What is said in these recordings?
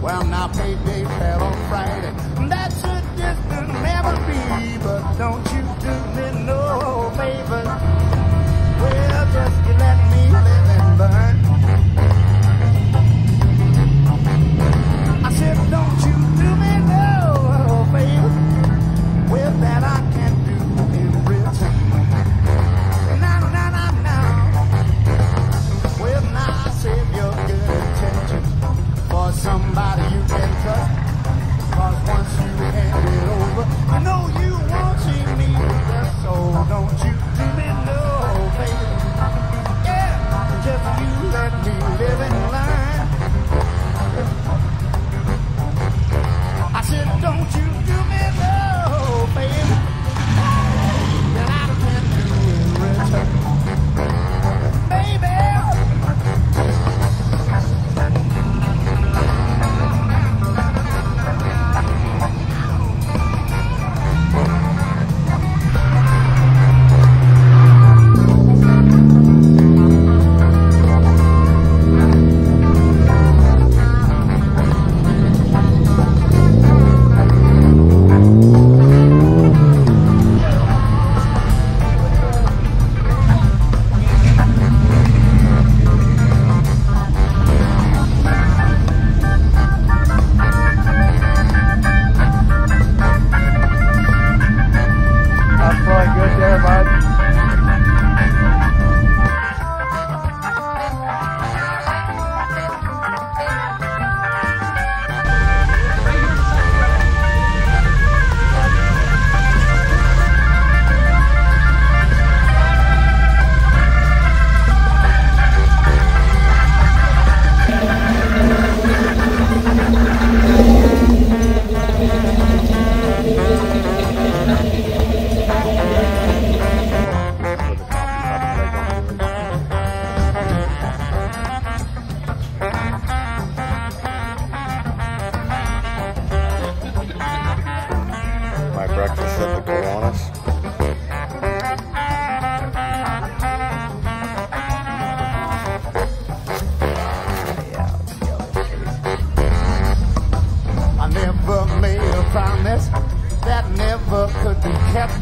Well, now payday fell on Friday. That's a distant memory, but don't you do me no favor. Well, just let me live and learn. I said, don't you do me no favor. Well, that I can't do in return. Now. Well, now save your good intentions for somebody you can trust. Cause once you hand it over, I know you won't see me with that soul. Don't you do me no favor. Yeah, just you let me live and learn. I said, don't you do me no favor that I can't do in return. Baby. breakfast at the Kiwanis. I never made a promise that never could be kept.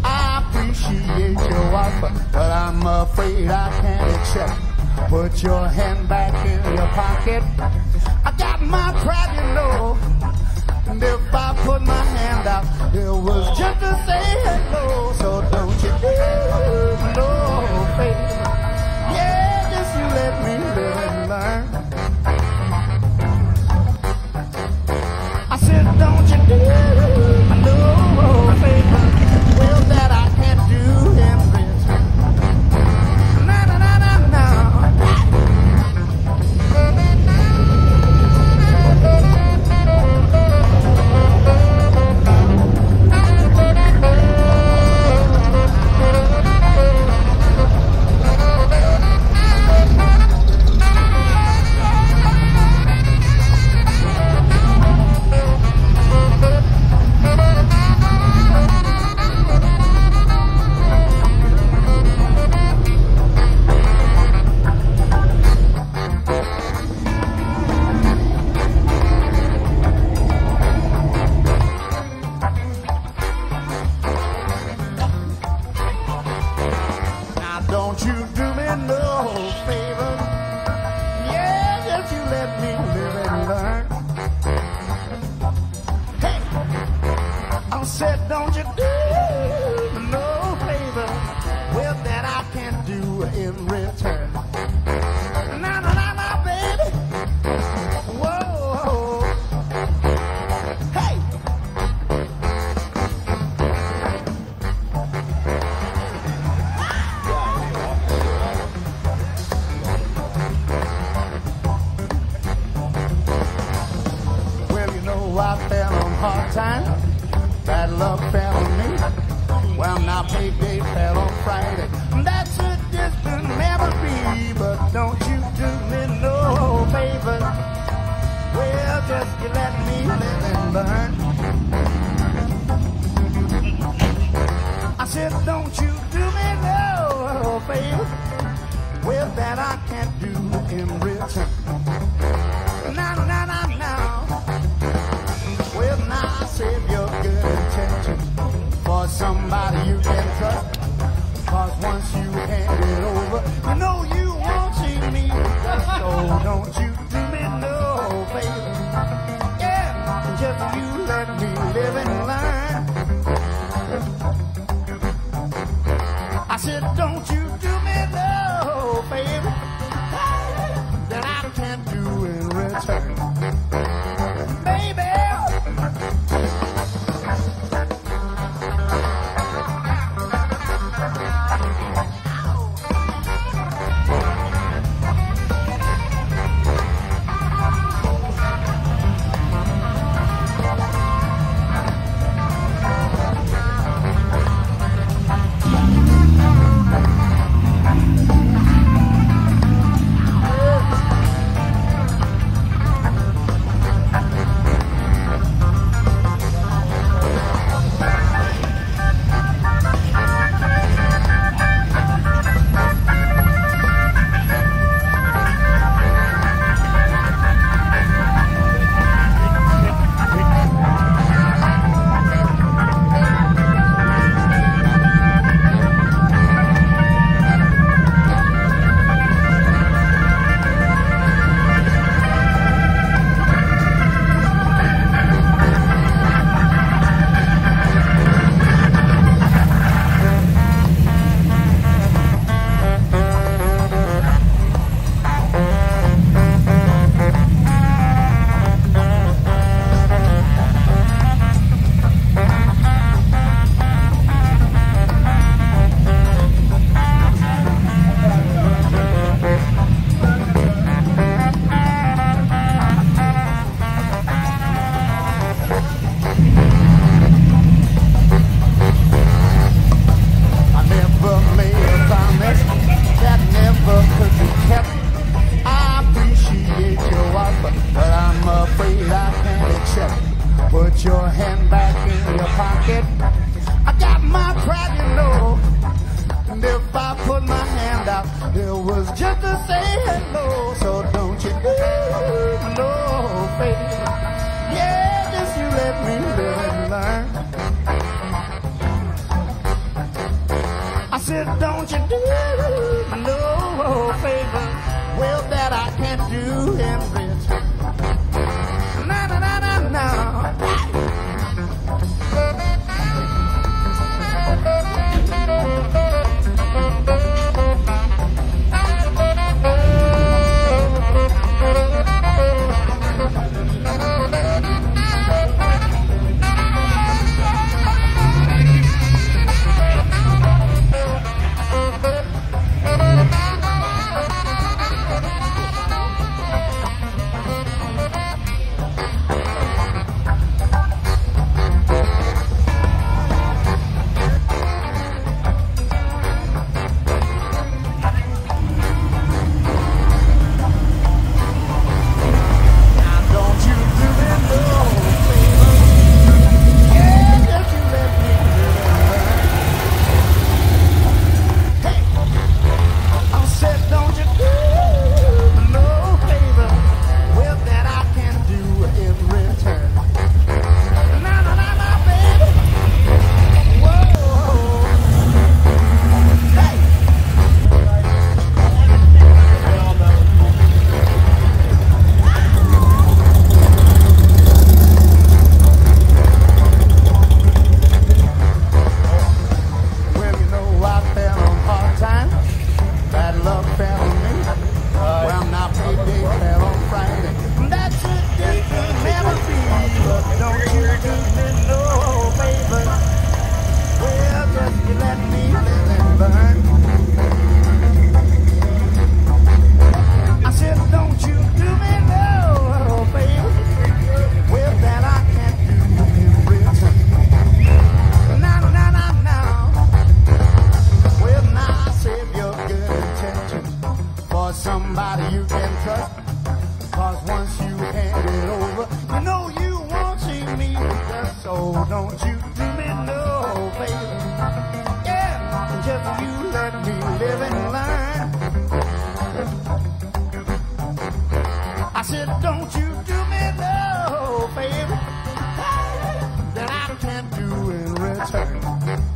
I appreciate your offer, but I'm afraid I can't accept. Put your hand back in your pocket. I got my pride, you know. And if I put my hand out, it was just to say hello. So don't you do no favor. Yeah, just you let me live and learn. I said, don't you do no favor. Well, that I can't do in return. Na na na na na. Well, that I can't do in return. Na na na na. somebody you can trust. Cause once you hand it over, you know you won't see me. So don't you do me no favor. Yeah, just you let me live and learn. I said, don't you do me no favor that I can't do in return. Baby. said, don't you do me no favor that I can't do in return.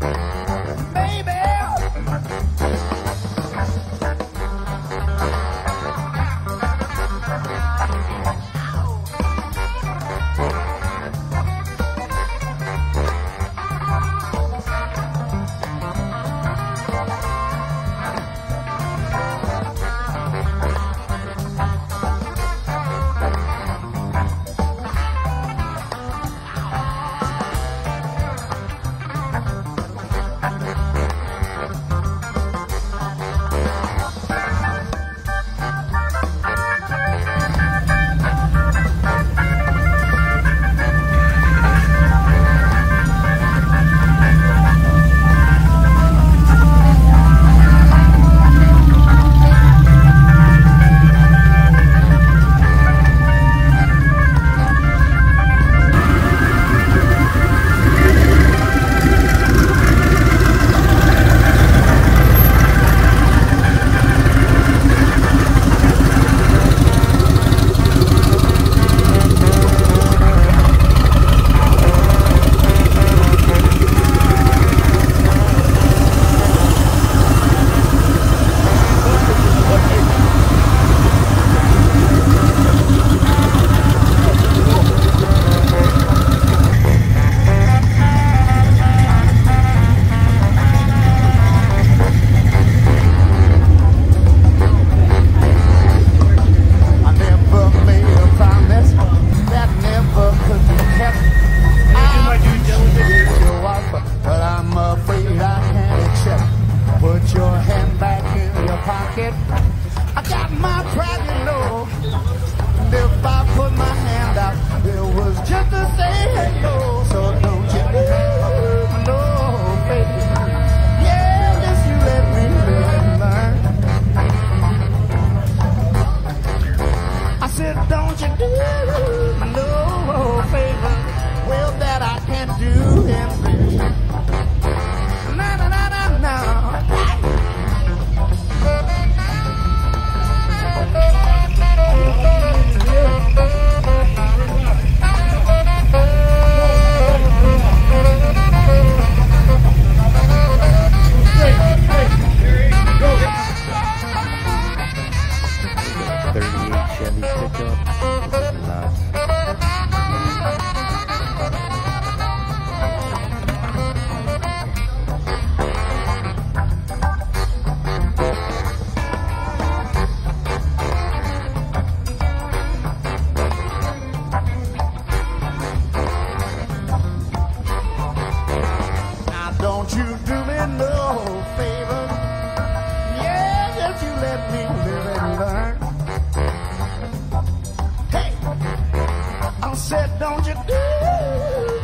said, don't you do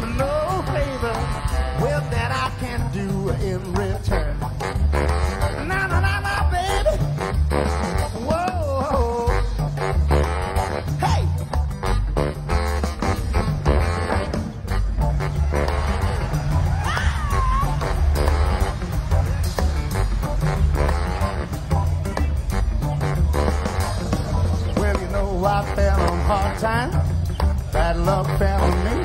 me no favor, well, that I can do in return. Now, now, now, now, baby. Whoa. Hey. Well, you know I fell on hard times. That love fell on me.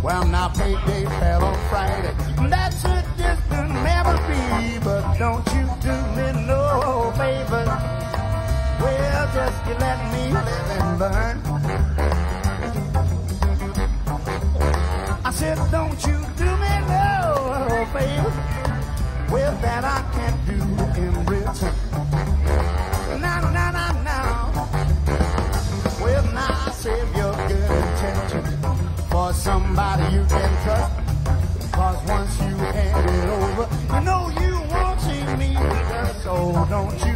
Well, now payday fell on Friday. That's a distant memory, but don't you do me no favor. Well, just you let me live and learn. I said, don't you do me no favor. Well, that I can't do in return. Now, now, now, now. Well, now I save your good intentions for somebody you can trust. Cause once you hand it over, you know you won't see me with us. So don't you